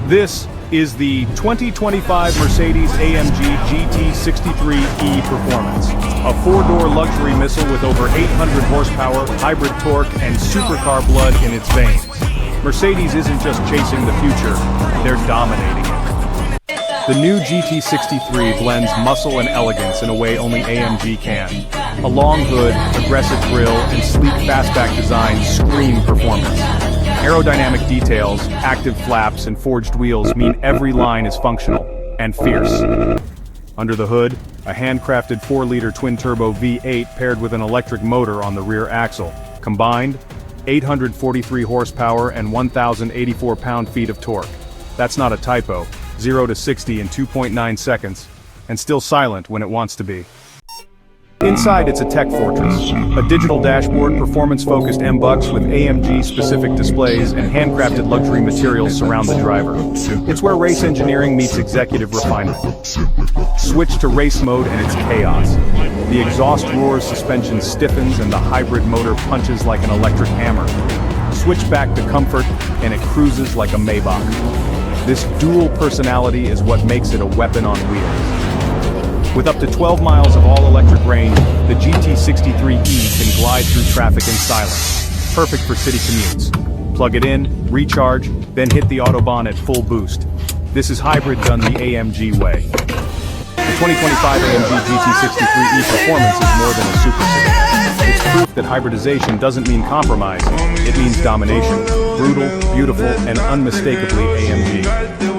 This is the 2025 Mercedes-AMG GT 63E Performance, a four-door luxury missile with over 800 horsepower, hybrid torque, and supercar blood in its veins. Mercedes isn't just chasing the future, they're dominating it. The new GT63 blends muscle and elegance in a way only AMG can. A long hood, aggressive grille, and sleek fastback design scream performance. Aerodynamic details, active flaps, and forged wheels mean every line is functional and fierce. Under the hood, a handcrafted 4-liter twin-turbo V8 paired with an electric motor on the rear axle. Combined, 843 horsepower and 1,084 pound-feet of torque. That's not a typo. 0 to 60 in 2.9 seconds, and still silent when it wants to be. Inside, it's a tech fortress. A digital dashboard, performance-focused M-Bucks with AMG-specific displays and handcrafted luxury materials surround the driver. It's where race engineering meets executive refinement. Switch to race mode and it's chaos. The exhaust roars, suspension stiffens, and the hybrid motor punches like an electric hammer. Switch back to comfort, and it cruises like a Maybach. This dual personality is what makes it a weapon on wheels. With up to 12 miles of all-electric range, the GT63E can glide through traffic in silence. Perfect for city commutes. Plug it in, recharge, then hit the Autobahn at full boost. This is hybrid done the AMG way. The 2025 AMG GT63E Performance is more than a super sedan. It's proof that hybridization doesn't mean compromise, it means domination. Brutal, beautiful, and unmistakably AMG.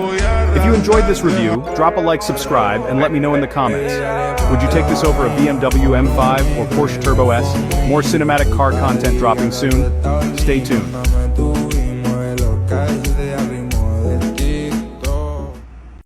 If you enjoyed this review, drop a like, subscribe, and let me know in the comments. Would you take this over a BMW M5 or Porsche Turbo S? More cinematic car content dropping soon. Stay tuned.